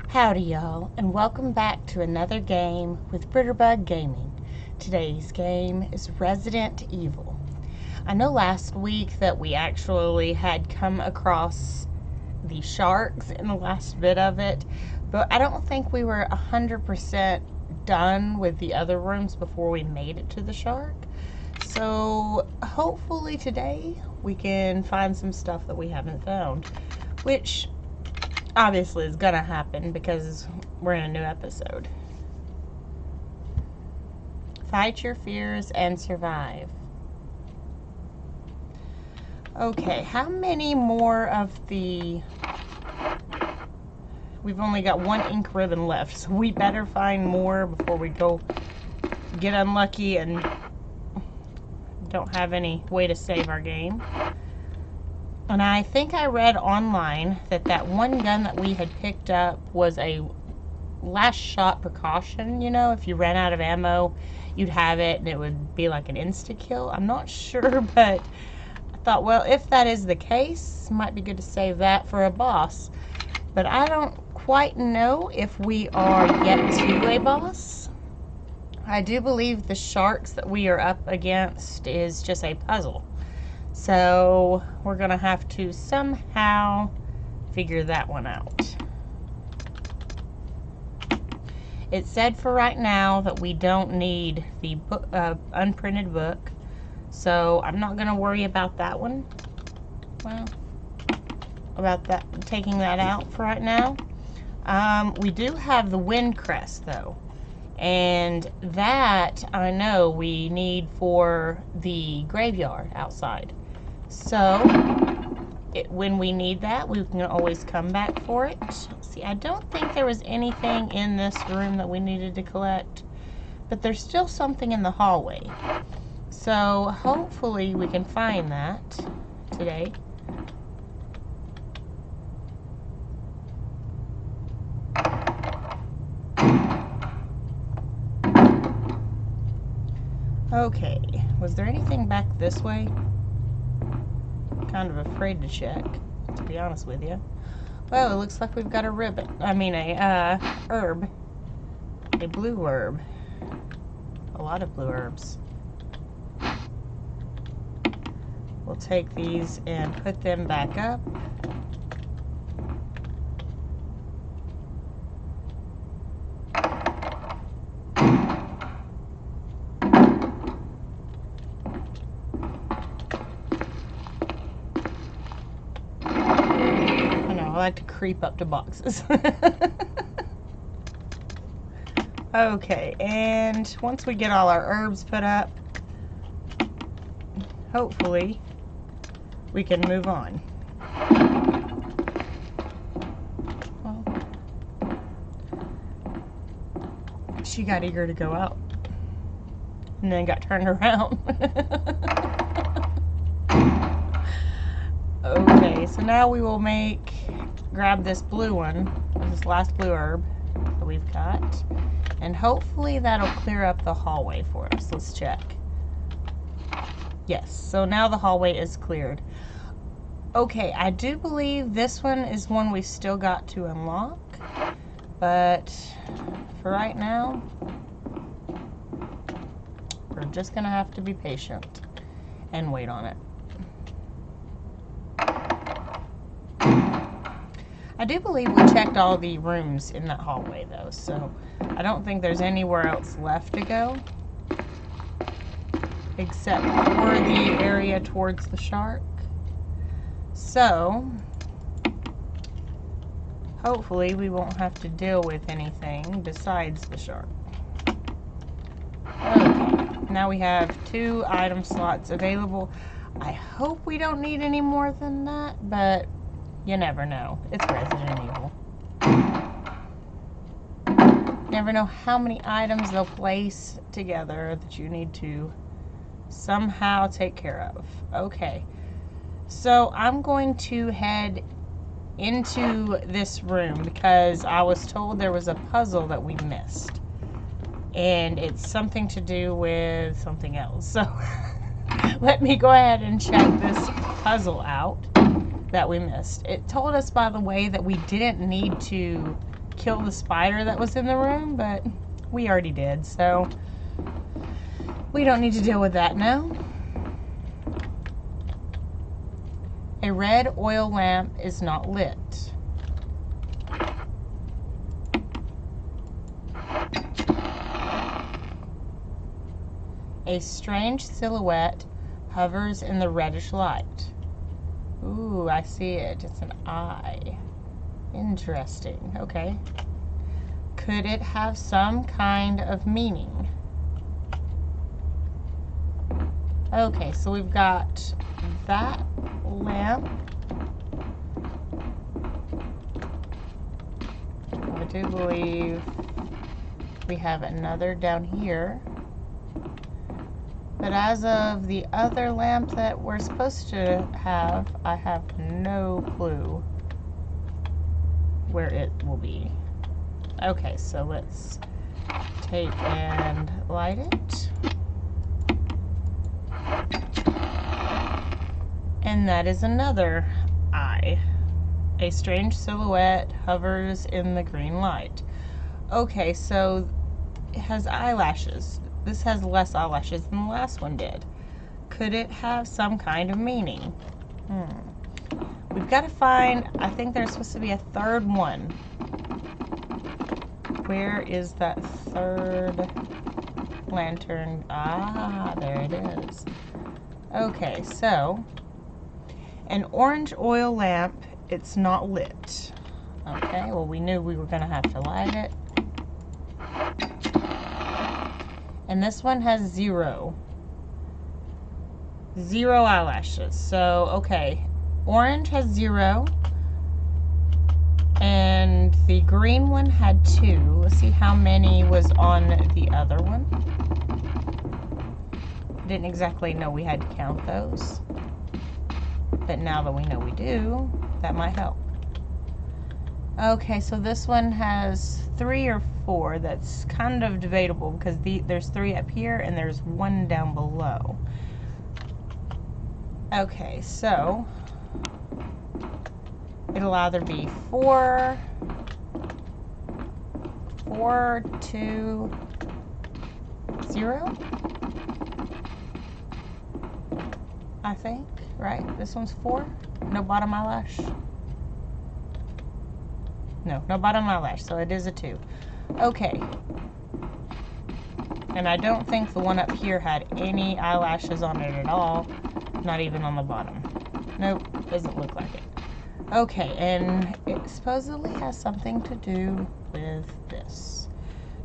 Howdy y'all, and welcome back to another game with Britterbug Gaming. Today's game is Resident Evil. I know last week that we actually had come across the sharks in the last bit of it, but I don't think we were 100% done with the other rooms before we made it to the shark. So hopefully today we can find some stuff that we haven't found, which obviously is gonna happen because we're in a new episode. Fight your fears and survive. Okay, how many more of the... We've only got one ink ribbon left, so we better find more before we go get unlucky and don't have any way to save our game. And I think I read online that that one gun that we had picked up was a last shot precaution. You know, if you ran out of ammo, you'd have it and it would be like an insta-kill. I'm not sure, but I thought, well, if that is the case, it might be good to save that for a boss. But I don't quite know if we are yet to a boss. I do believe the sharks that we are up against is just a puzzle. So we're going to have to somehow figure that one out. It said for right now that we don't need the book, unprinted book. So I'm not going to worry about that one. Well, about that, taking that out for right now. We do have the wind crest though. And that I know we need for the graveyard outside. So, when we need that, we can always come back for it. See, I don't think there was anything in this room that we needed to collect, but there's still something in the hallway. So, hopefully we can find that today. Okay, was there anything back this way? Kind of afraid to check, to be honest with you. Well, it looks like we've got a ribbon. I mean, a herb. A blue herb. A lot of blue herbs. We'll take these and put them back up. I like to creep up to boxes. Okay, and once we get all our herbs put up, hopefully we can move on. Well, she got eager to go out and then got turned around. Okay, so now we will grab this blue one, this last blue herb that we've got, and hopefully that'll clear up the hallway for us. Let's check. Yes, so now the hallway is cleared. Okay, I do believe this one is one we still got to unlock, but for right now, we're just gonna have to be patient and wait on it. I do believe we checked all the rooms in that hallway though, so I don't think there's anywhere else left to go except for the area towards the shark. So hopefully we won't have to deal with anything besides the shark. Okay, now we have 2 item slots available. I hope we don't need any more than that, but you never know. It's Resident Evil. Never know how many items they'll place together that you need to somehow take care of. Okay. So I'm going to head into this room because I was told there was a puzzle that we missed. And it's something to do with something else. So let me go ahead and check this puzzle out that we missed. It told us, by the way, that we didn't need to kill the spider that was in the room, but we already did, so we don't need to deal with that now. A red oil lamp is not lit. A strange silhouette hovers in the reddish light. Ooh, I see it. It's an eye. Interesting. Okay. Could it have some kind of meaning? Okay, so we've got that lamp. I do believe we have another down here. But as of the other lamp that we're supposed to have, I have no clue where it will be. Okay, so let's take and light it. And that is another eye. A strange silhouette hovers in the green light. Okay, so it has eyelashes. This has less eyelashes than the last one did. Could it have some kind of meaning? We've got to find, I think there's supposed to be a third one. Where is that third lantern? Ah, there it is. Okay, so an orange oil lamp, it's not lit. Okay, well we knew we were going to have to light it. And this one has zero eyelashes. So, okay, orange has 0. And the green one had 2. Let's see how many was on the other one. Didn't exactly know we had to count those. But now that we know we do, that might help. Okay, so this one has 3 or 4. That's kind of debatable because there's 3 up here and there's 1 down below. Okay, so it'll either be 4, 2, 0. I think, right? This one's 4. No bottom eyelash. No bottom eyelash, so it is a 2. Okay. And I don't think the one up here had any eyelashes on it at all. Not even on the bottom. Nope, doesn't look like it. Okay, and it supposedly has something to do with this.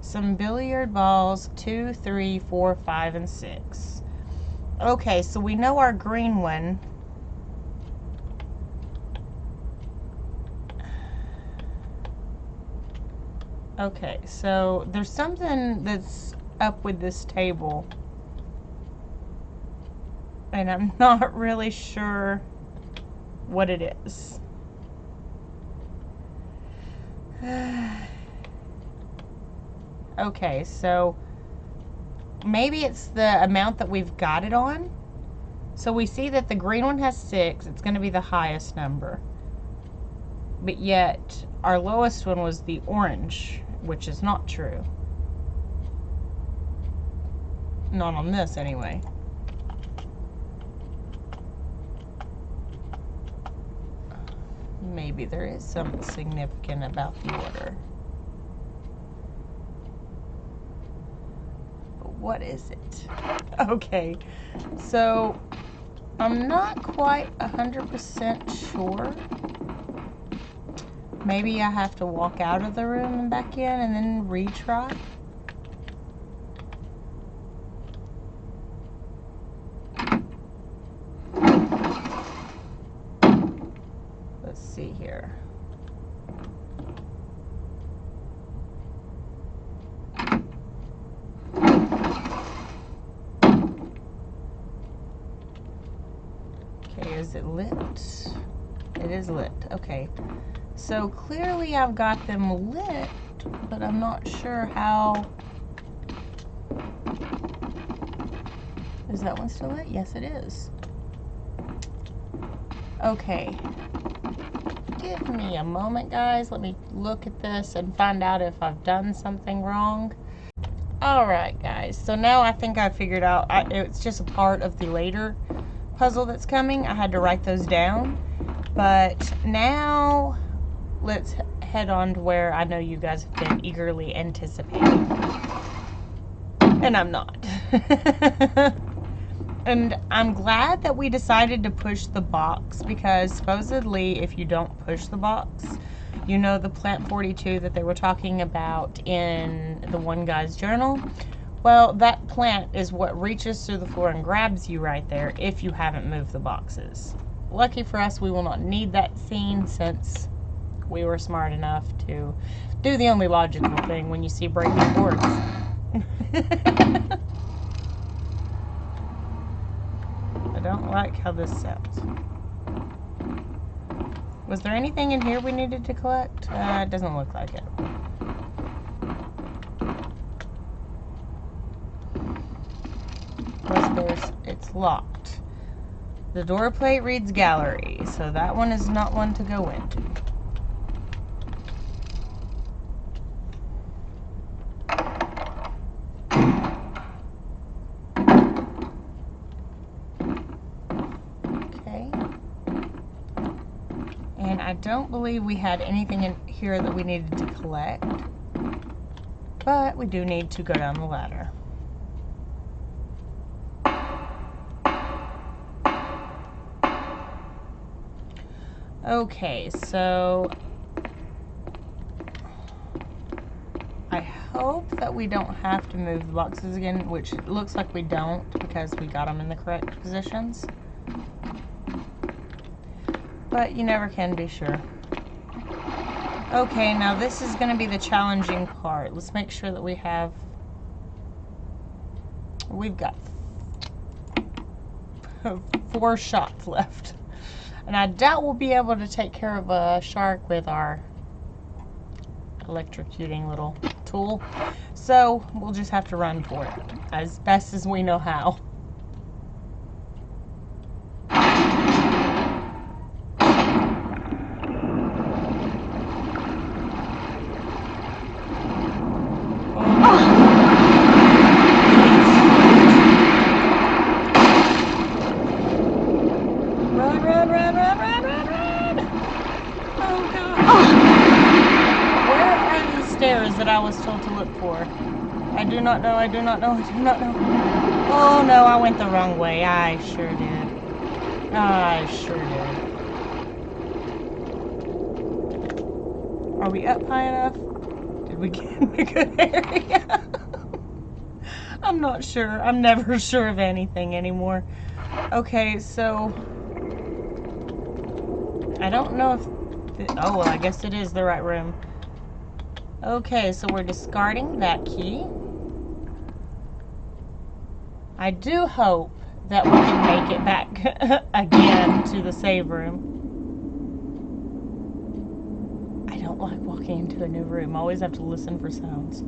Some billiard balls, 2, 3, 4, 5, and 6. Okay, so we know our green one. Okay, so there's something that's up with this table. And I'm not really sure what it is. Okay, so maybe it's the amount that we've got it on. So we see that the green one has 6. It's going to be the highest number. But yet, our lowest one was the orange, which is not true. Not on this, anyway. Maybe there is something significant about the order. But what is it? Okay, so I'm not quite 100% sure. Maybe I have to walk out of the room and back in and then retry. Let's see here. Okay, is it lit? It is lit. Okay. So clearly I've got them lit, but I'm not sure how. Is that one still lit? Yes, it is. Okay. give me a moment, guys. Let me look at this and find out if I've done something wrong. Alright, guys. So now I think I figured out it's just a part of the later puzzle that's coming. I had to write those down. But now let's head on to where I know you guys have been eagerly anticipating. And I'm not. And I'm glad that we decided to push the box, because supposedly if you don't push the box, you know, the plant 42 that they were talking about in the one guy's journal, well, that plant is what reaches through the floor and grabs you right there if you haven't moved the boxes. Lucky for us, we will not need that scene, since we were smart enough to do the only logical thing when you see breaking boards. I don't like how this sounds. Was there anything in here we needed to collect? It doesn't look like it. It's locked. The door plate reads gallery, so that one is not one to go into. I don't believe we had anything in here that we needed to collect, but we do need to go down the ladder. Okay, so I hope that we don't have to move the boxes again, which it looks like we don't, because we got them in the correct positions. But you never can be sure. Okay, now this is going to be the challenging part. Let's make sure that we've got 4 shots left. And I doubt we'll be able to take care of a shark with our electrocuting little tool. So we'll just have to run for it as best as we know how. That I was told to look for. I do not know, I do not know, I do not know. Oh no, I went the wrong way. I sure did. I sure did. Are we up high enough? Did we get in a good area? I'm not sure. I'm never sure of anything anymore. Okay, so I don't know if oh, well, I guess it is the right room. Okay, so we're discarding that key. I do hope that we can make it back again to the save room. I don't like walking into a new room. I always have to listen for sounds.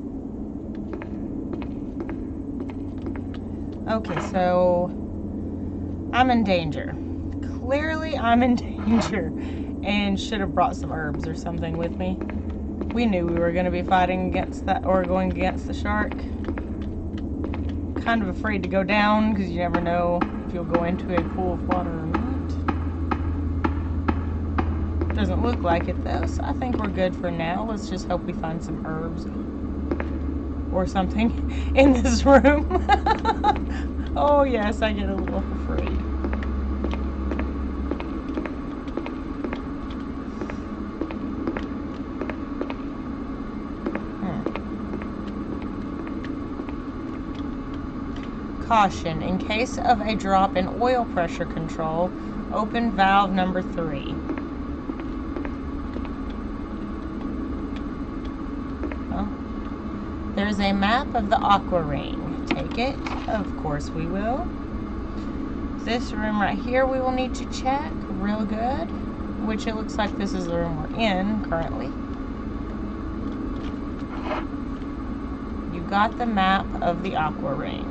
Okay, so I'm in danger. Clearly I'm in danger and should have brought some herbs or something with me. We knew we were going to be fighting against that, or going against the shark. Kind of afraid to go down, because you never know if you'll go into a pool of water or not. Doesn't look like it though, so I think we're good for now. Let's just hope we find some herbs or something in this room. Oh yes, I get a little afraid. Caution, in case of a drop in oil pressure control, open valve number 3. Oh. There's a map of the Aqua Ring. Take it? Of course we will. This room right here we will need to check real good, which it looks like this is the room we're in currently. You got the map of the Aqua Ring.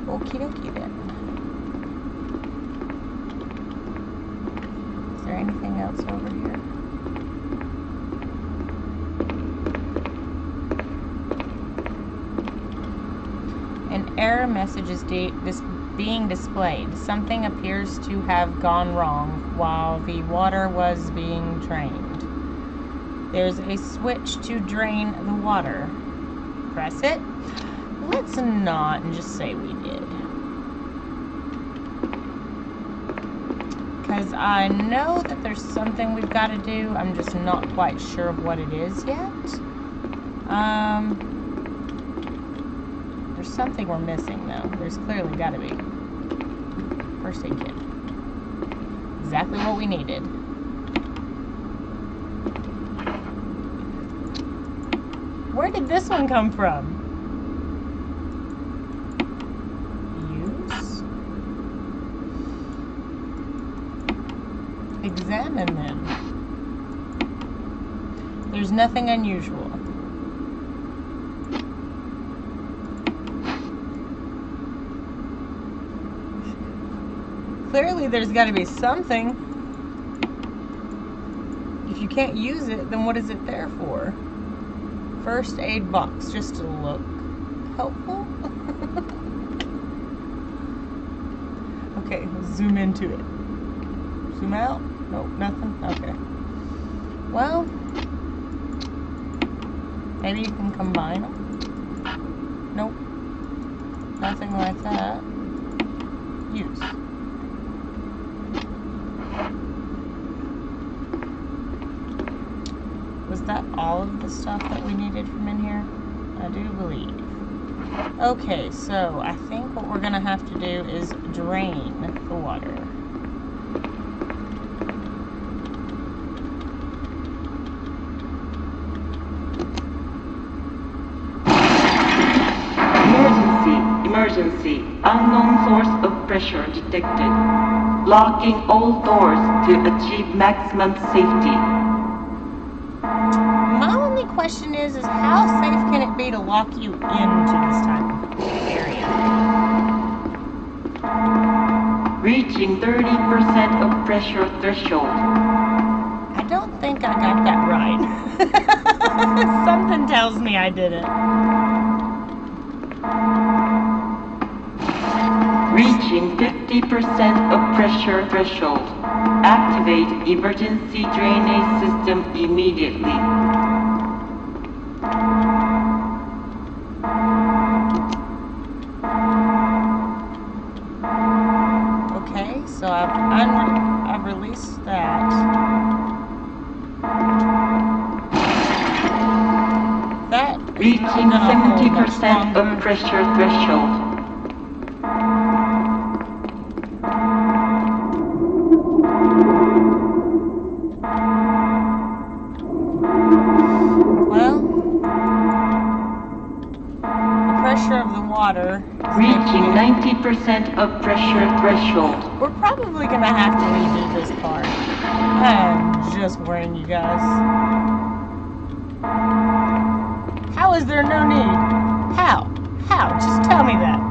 Okie dokie then. Is there there anything else over here? An error message is being displayed. Something appears to have gone wrong while the water was being drained. There's a switch to drain the water. Press it. Let's not and just say we did. Because I know that there's something we've got to do. I'm just not quite sure what it is yet. There's something we're missing though. There's clearly got to be. First aid kit. Exactly what we needed. Where did this one come from? Use. Examine them. There's nothing unusual. Clearly there's got to be something. If you can't use it, then what is it there for? First aid box, just to look helpful. Okay, zoom into it. Zoom out? Nope, nothing? Okay. Well, maybe you can combine them. Nope. Nothing like that. Use. Was that all of the stuff that we needed from in here? I do believe. Okay, so I think what we're gonna have to do is drain the water. Emergency. Unknown source of pressure detected. Locking all doors to achieve maximum safety. My only question is how safe can it be to lock you into this type of area? Reaching 30% of pressure threshold. I don't think I got that right. Something tells me I didn't. Reaching 50% of pressure threshold. Activate emergency drainage system immediately. Okay, so I've released that. That Reaching 70% of pressure threshold. Of the water. Reaching 90% of pressure threshold. We're probably going to have to redo this part. I'm just warning you guys. How is there no need? How? How? Just tell me that.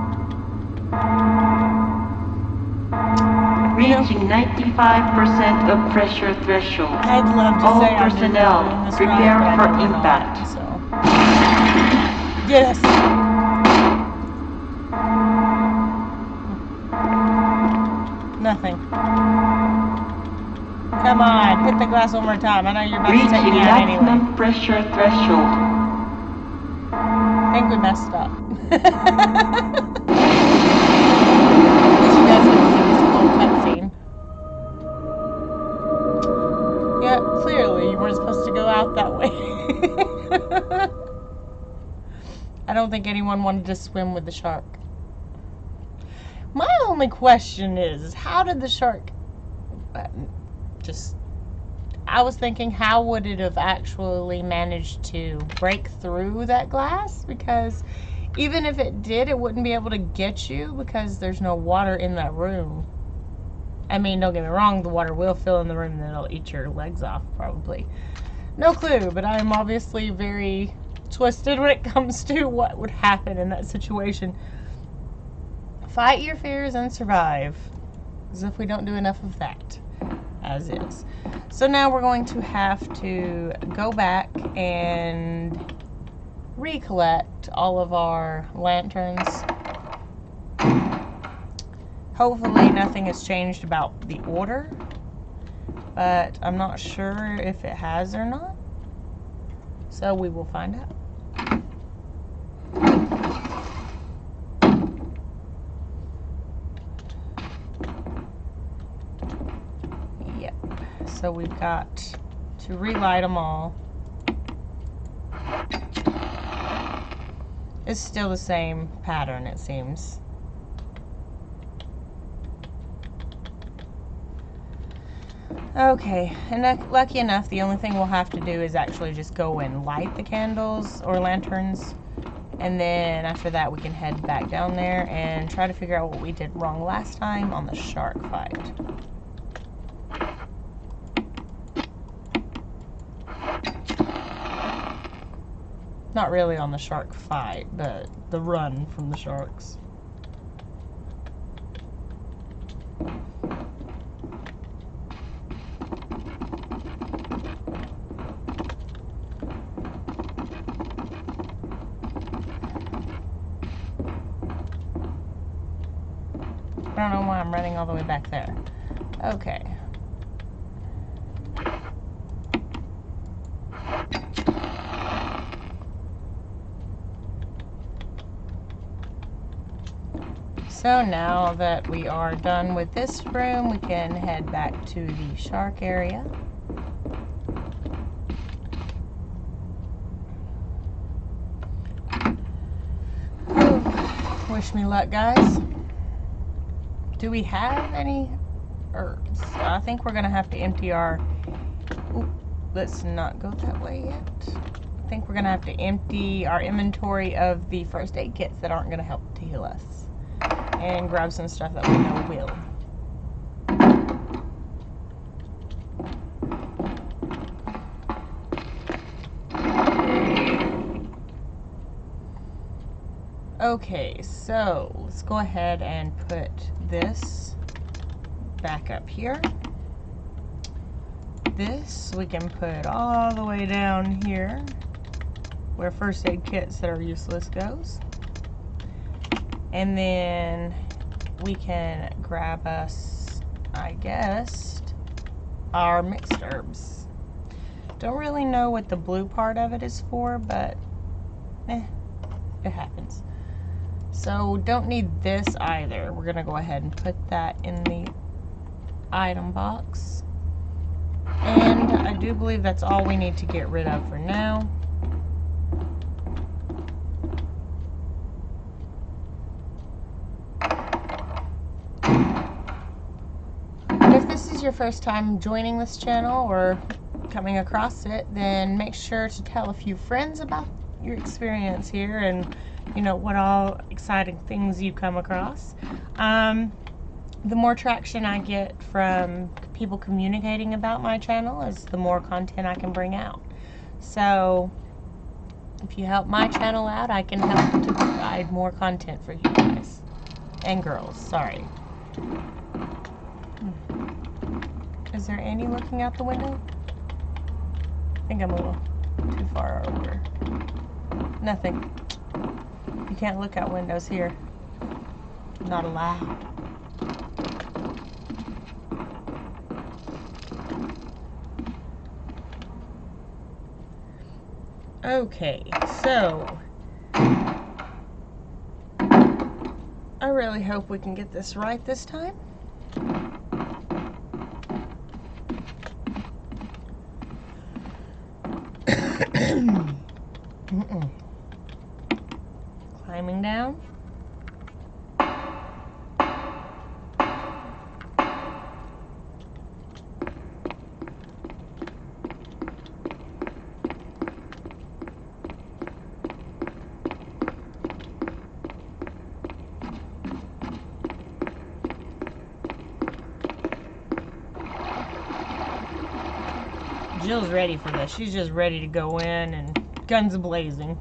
Reaching 95% of pressure threshold. I'd love to all say personnel prepare for impact. So. Yes. Nothing. Come on, hit the glass one more time. I know you're about to take me out anyway. Maximum pressure threshold. I think we messed up. Did you guys get to see this little cutscene? Yeah, clearly you weren't supposed to go out that way. I don't think anyone wanted to swim with the shark. My only question is how did the shark I was thinking, how would it have actually managed to break through that glass? Because even if it did, it wouldn't be able to get you because there's no water in that room. I mean, don't get me wrong, the water will fill in the room and then it'll eat your legs off, probably. No clue, but I am obviously very twisted when it comes to what would happen in that situation. Fight your fears and survive. As if we don't do enough of that. as is. So now we're going to have to go back and recollect all of our lanterns. Hopefully nothing has changed about the order, but I'm not sure if it has or not. So we will find out. Yep. So we've got to relight them all. It's still the same pattern, it seems. Okay, and lucky enough, the only thing we'll have to do is actually just go and light the candles or lanterns, and then after that we can head back down there and try to figure out what we did wrong last time on the shark fight. Not really on the shark fight, but the run from the sharks. I don't know why I'm running all the way back there. Okay. So now that we are done with this room, we can head back to the shark area. Ooh, wish me luck, guys. Do we have any herbs? I think we're gonna have to empty our... Ooh, let's not go that way yet. I think we're gonna have to empty our inventory of the first aid kits that aren't gonna help to heal us. And grab some stuff that we know will. Okay, so let's go ahead and put this back up here. This we can put all the way down here where first aid kits that are useless goes. And then we can grab us, I guess, our mixed herbs. Don't really know what the blue part of it is for, but it happens. So don't need this either. We're gonna go ahead and put that in the item box. And I do believe that's all we need to get rid of for now. If this is your first time joining this channel or coming across it, then make sure to tell a few friends about your experience here and, you know, what all exciting things you come across. The more traction I get from people communicating about my channel is the more content I can bring out. So if you help my channel out, I can help to provide more content for you guys and girls. Sorry. Is there any looking out the window? I think I'm a little too far over. Nothing. You can't look out windows here. Not allowed. Okay, so I really hope we can get this right this time. Climbing down. Jill's ready for this. She's just ready to go in and guns blazing.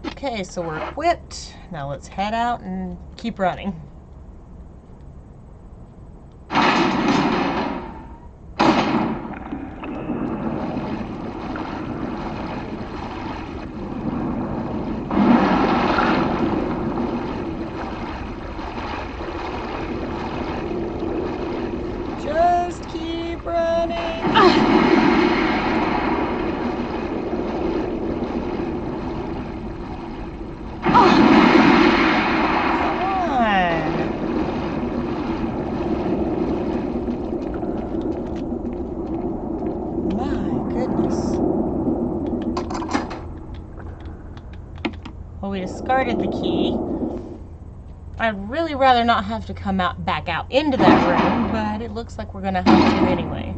Okay, so we're equipped. Now let's head out and keep running. My goodness. Well, we discarded the key. I'd really rather not have to come back out into that room, but it looks like we're gonna have to anyway.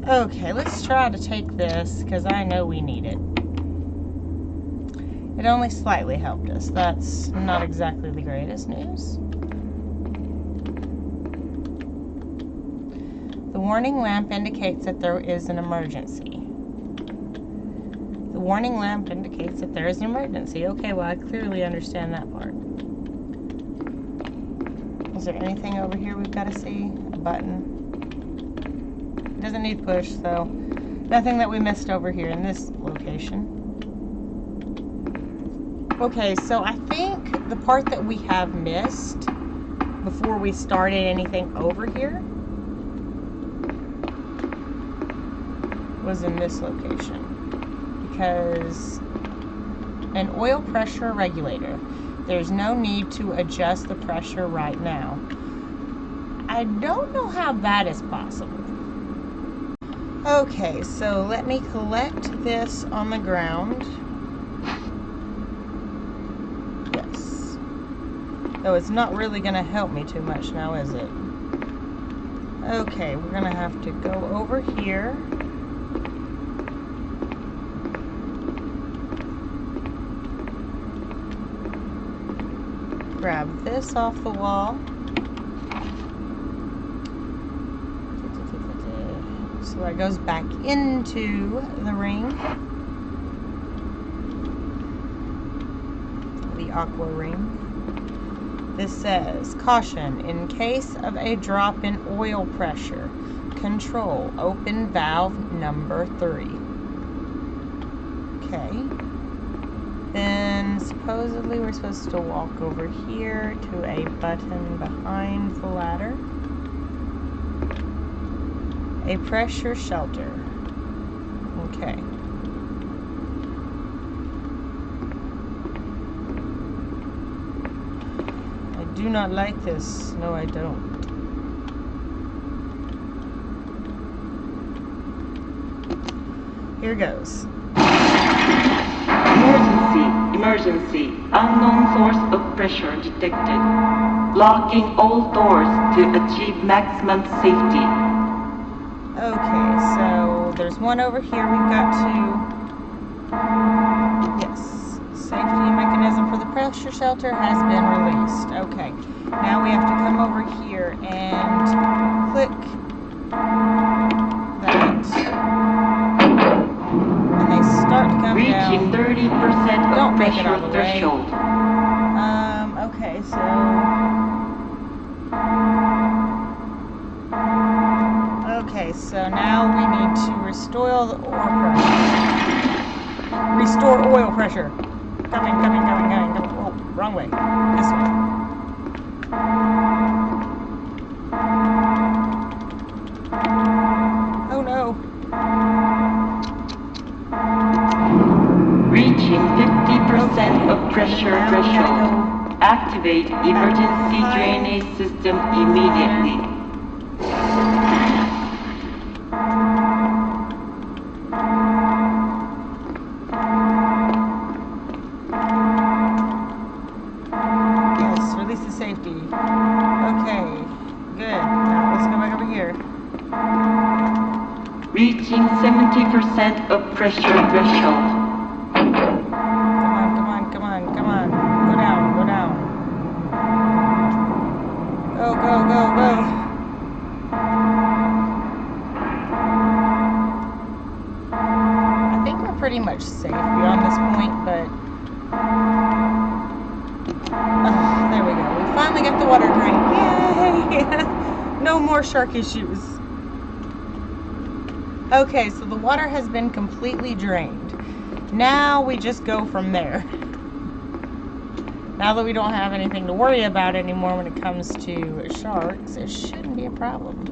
Okay, let's try to take this, because I know we need it. It only slightly helped us. That's not exactly the greatest news. The warning lamp indicates that there is an emergency. The warning lamp indicates that there is an emergency. Okay, well, I clearly understand that part. Is there anything over here we've got to see? A button. It doesn't need push, so nothing that we missed over here in this location. Okay, so I think the part that we have missed before we started anything over here was in this location. Because an oil pressure regulator. There's no need to adjust the pressure right now. I don't know how that is possible. Okay, so let me collect this on the ground. Yes. Though it's not really going to help me too much now, is it? Okay, we're going to have to go over here. Grab this off the wall. So that goes back into the ring. The Aqua Ring. This says, caution, in case of a drop in oil pressure, control open valve number 3. Okay. Then supposedly we're supposed to walk over here to a button behind the ladder. A pressure shelter. Okay. I do not like this. No, I don't. Here goes. Emergency. Unknown source of pressure detected. Locking all doors to achieve maximum safety. Okay, so there's one over here we've got to... Yes. Safety mechanism for the pressure shelter has been released. Okay. Now we have to come over here and click that. And they start to come down. Reaching 30% of pressure threshold. Okay, so... Okay, so now we need to restore the oil pressure. Restore oil pressure. Coming. Oh, wrong way. This way. Oh no. Reaching 50% of pressure threshold. Activate emergency drainage system immediately. Yes, release the safety. Okay, good. Now let's go back over here. Reaching 70% of pressure threshold. Come on. Go down. Go. I think we're pretty much safe beyond this point, but... there we go. We finally got the water drain. Yay! No more shark issues. Okay, so the water has been completely drained. Now we just go from there. Now that we don't have anything to worry about anymore when it comes to sharks, it shouldn't be a problem.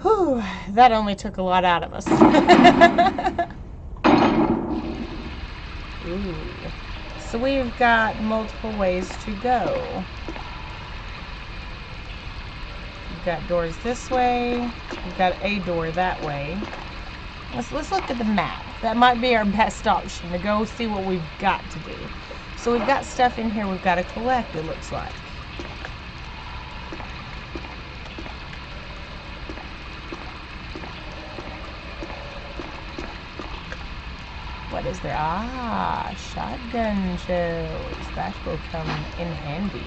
Whew, that only took a lot out of us. Ooh. So we've got multiple ways to go. We've got doors this way. We've got a door that way. Let's look at the map. That might be our best option to go see what we've got to do. So we've got stuff in here we've got to collect, it looks like. What is there? Ah, shotgun shells. That will come in handy.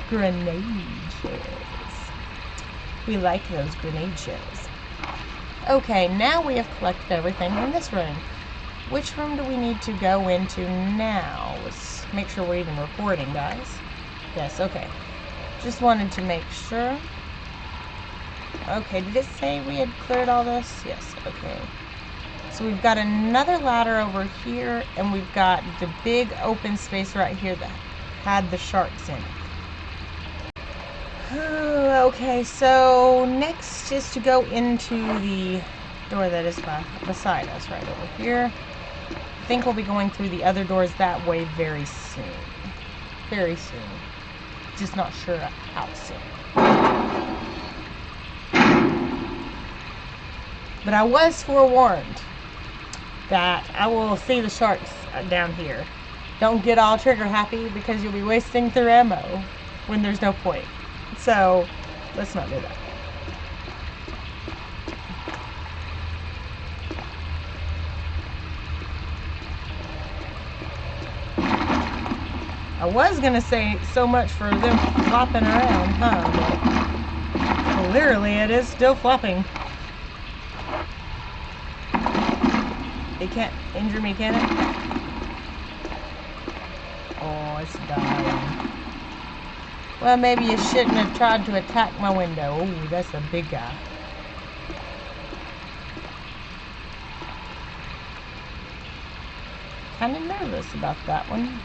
Grenade shells. We like those grenade shells. Okay, now we have collected everything in this room. Which room do we need to go into now? Let's make sure we're even recording, guys. Yes, okay. Just wanted to make sure. Okay, did it say we had cleared all this? Yes, okay. So we've got another ladder over here, and we've got the big open space right here that had the sharks in it. Okay, so next is to go into the door that is beside us right over here. I think we'll be going through the other doors that way very soon. Very soon. Just not sure how soon. But I was forewarned that I will see the sharks down here. Don't get all trigger happy because you'll be wasting their ammo when there's no point. So, let's not do that. I was gonna say so much for them flopping around, huh? But clearly it is still flopping. It can't injure me, can it? Oh, it's dying. Well, maybe you shouldn't have tried to attack my window. Oh, that's a big guy. Kind of nervous about that one.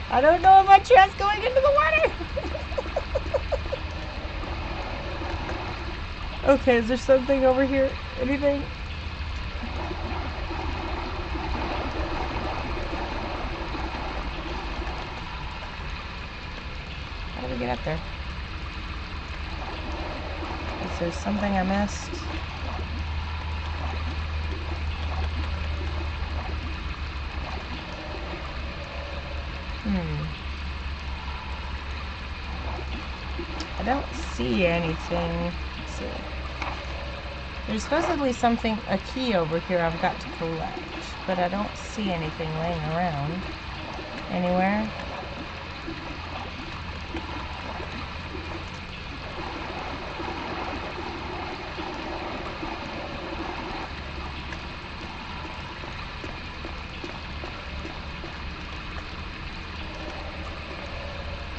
I don't know about you guys going into the water. Okay, is there something over here? Anything? How do we get up there? Is there something I missed? I don't see anything. Let's see. There's supposedly something, a key over here I've got to collect, but I don't see anything laying around anywhere.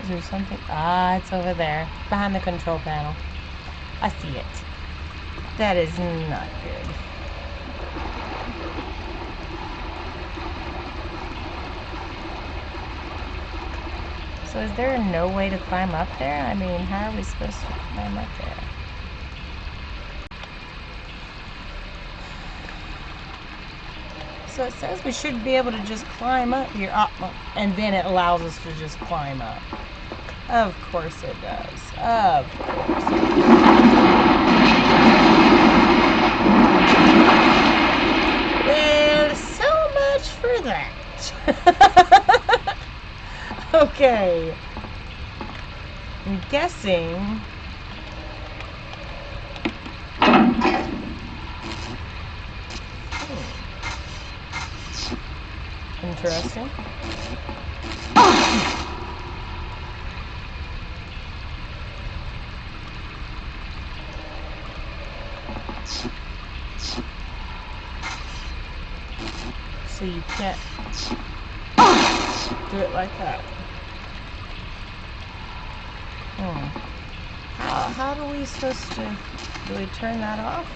Is there something? Ah, it's over there, behind the control panel. I see it. That is not good. So is there no way to climb up there? I mean, how are we supposed to climb up there? So it says we should be able to just climb up here, and then it allows us to just climb up. Of course it does. Of course it does. Well, so much for that. Okay. I'm guessing. Interesting. So you can't do it like that. How are we supposed to, do we turn that off?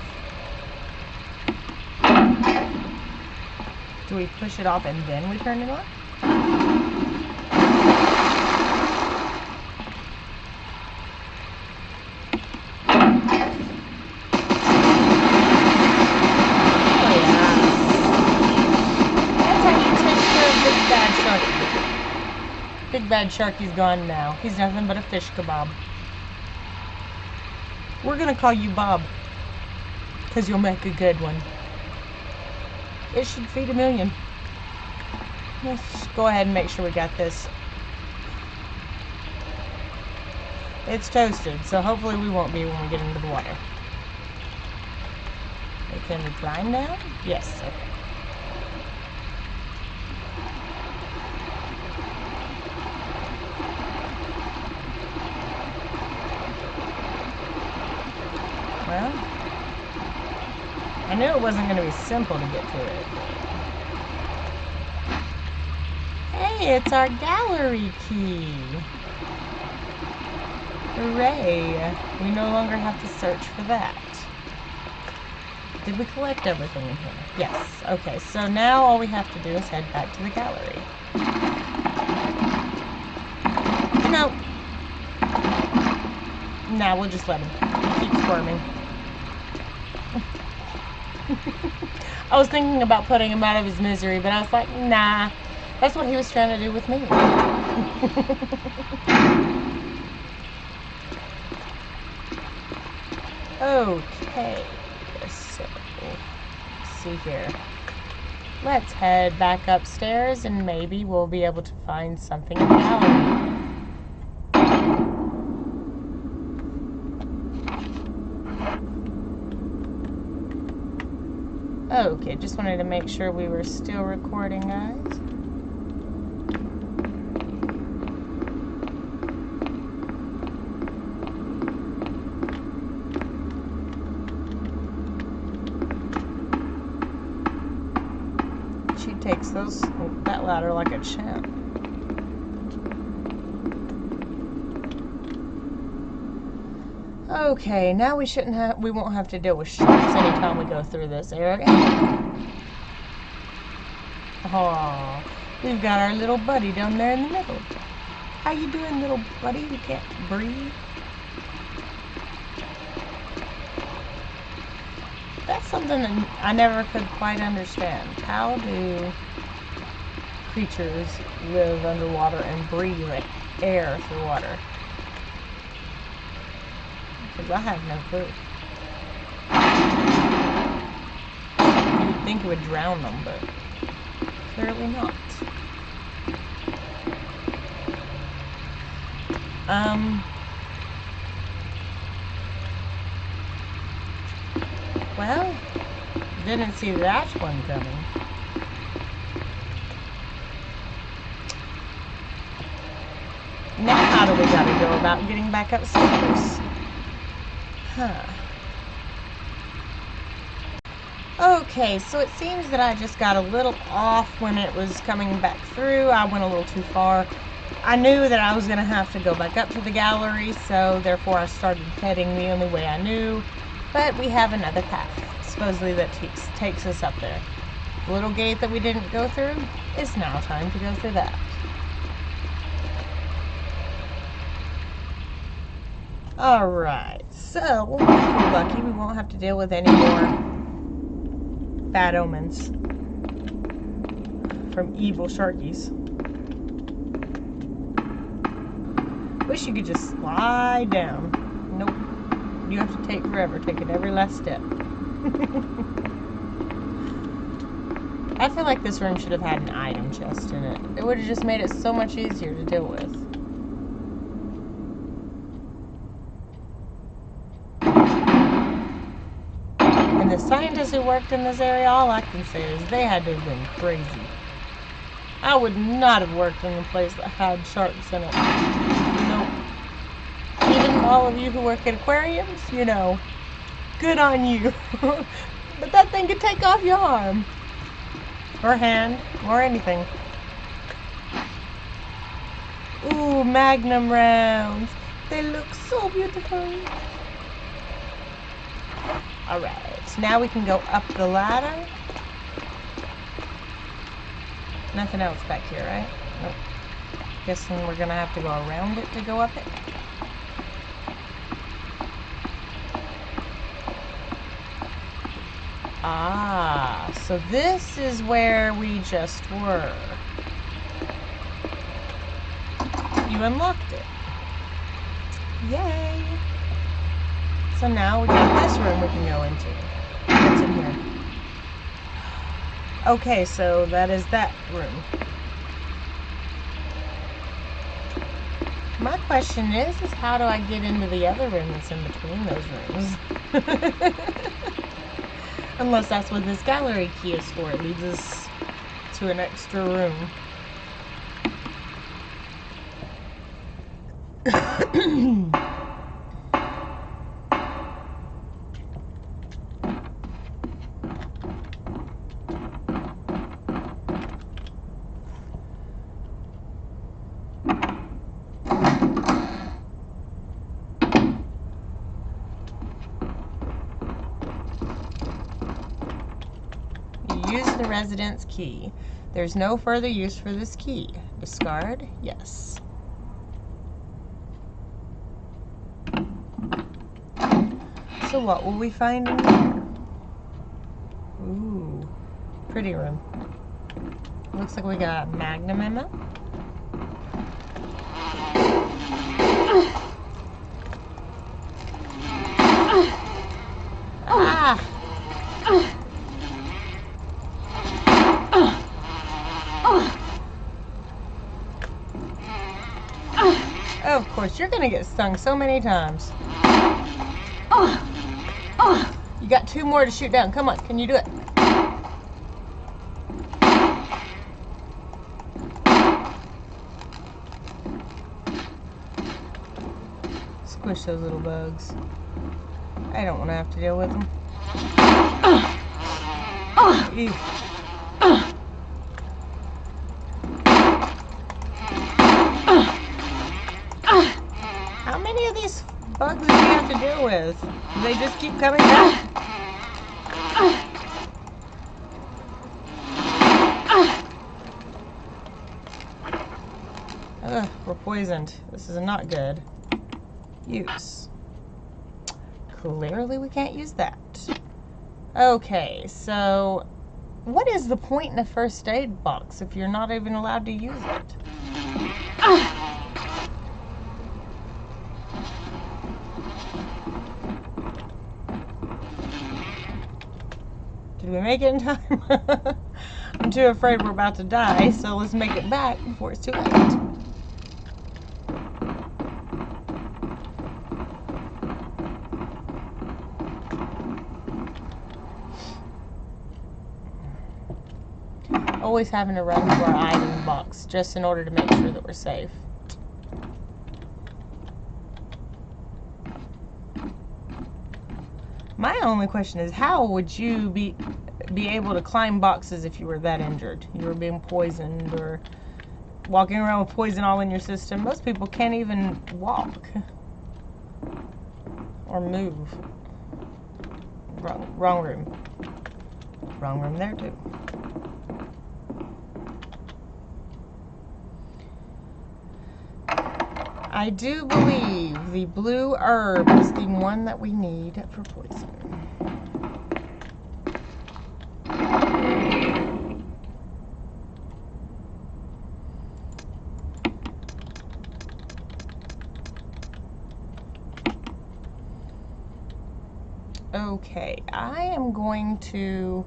Do we push it off and then we turn it on? Big Too bad Sharky's gone now. He's nothing but a fish kebab. We're gonna call you Bob, because you'll make a good one. It should feed 1,000,000. Let's just go ahead and make sure we got this. It's toasted, so hopefully we won't be when we get into the water. Can we climb down? Yes, okay. Well, I knew it wasn't going to be simple to get to it. Hey, it's our gallery key. Hooray. We no longer have to search for that. Did we collect everything in here? Yes. Okay, so now all we have to do is head back to the gallery. No. Nah, we'll just let him keep squirming. I was thinking about putting him out of his misery, but I was like, nah. That's what he was trying to do with me. Okay. So, let's see here. Let's head back upstairs and maybe we'll be able to find something in the gallery. Okay, just wanted to make sure we were still recording, guys. She takes that ladder like a champ. Okay, now we won't have to deal with sharks anytime we go through this area. Oh, we've got our little buddy down there in the middle. How you doing, little buddy? You can't breathe. That's something that I never could quite understand. How do creatures live underwater and breathe air through water? Because I have no clue. You would think it would drown them, but clearly not. Well, didn't see that one coming. Now how do we gotta go about getting back upstairs? Huh. Okay, so it seems that I just got a little off when it was coming back through. I went a little too far. I knew that I was going to have to go back up to the gallery, so therefore I started heading the only way I knew. But we have another path, supposedly that takes us up there. The little gate that we didn't go through, it's now time to go through that. Alright, so, if we're lucky, we won't have to deal with any more bad omens from evil sharkies. Wish you could just slide down. Nope. You have to take forever, taking every last step. I feel like this room should have had an item chest in it. It would have just made it so much easier to deal with. And the scientists who worked in this area, all I can say is they had to have been crazy. I would not have worked in a place that had sharks in it. Nope. Even all of you who work at aquariums, you know, good on you. But that thing could take off your arm. Or hand. Or anything. Ooh, magnum rounds. They look so beautiful. Alright, so now we can go up the ladder. Nothing else back here, right? Nope. Guessing we're gonna have to go around it to go up it. Ah, so this is where we just were. you unlocked it. Yay! So now we got this room we can go into. What's in here? Okay, so that is that room. My question is how do I get into the other room that's in between those rooms? Unless that's what this gallery key is for. It leads us to an extra room. Use the residence key. There's no further use for this key. Discard? Yes. So what will we find in here? Ooh, pretty room. Looks like we got a magnum ammo. Ah! Oh, of course, you're gonna get stung so many times. You got 2 more to shoot down. Come on, can you do it? Squish those little bugs. I don't want to have to deal with them. Ew. How many of these bugs do you have to deal with? Do they just keep coming back? Ugh, we're poisoned. This is not good. Use. Clearly we can't use that. Okay, so what is the point in a first aid box if you're not even allowed to use it? Did we make it in time? I'm too afraid we're about to die, so let's make it back before it's too late. Always having to run to our item box just in order to make sure that we're safe. My only question is, how would you be able to climb boxes if you were that injured? You were being poisoned or walking around with poison all in your system. Most people can't even walk or move. Wrong room. Wrong room there too. I do believe the blue herb is the one that we need for poison. Okay, I am going to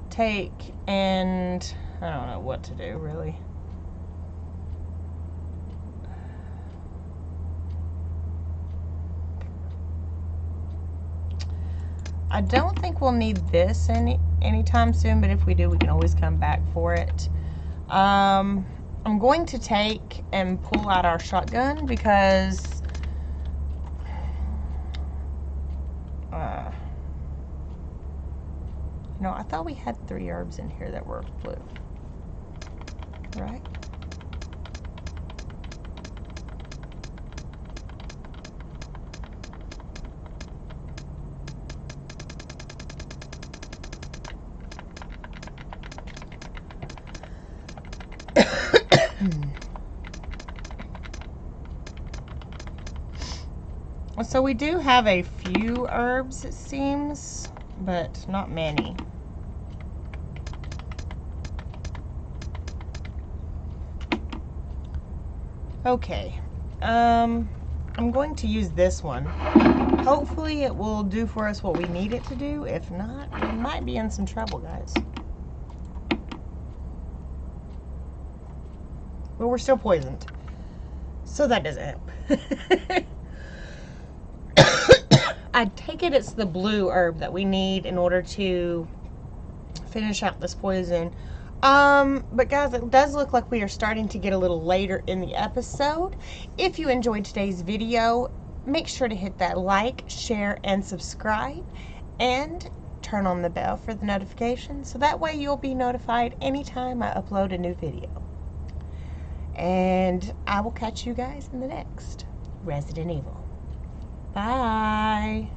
take and I don't know what to do really. I don't think we'll need this anytime soon, but if we do, we can always come back for it. I'm going to take and pull out our shotgun because no, I thought we had 3 herbs in here that were blue, right? So we do have a few herbs, it seems, but not many. Okay. I'm going to use this one. Hopefully it will do for us what we need it to do. If not, we might be in some trouble, guys. But we're still poisoned. So that doesn't help. I take it it's the blue herb that we need in order to finish out this poison. But guys, it does look like we are starting to get a little later in the episode. If you enjoyed today's video, make sure to hit that like, share, and subscribe, and turn on the bell for the notifications so that way you'll be notified anytime I upload a new video. And I will catch you guys in the next Resident Evil. Bye.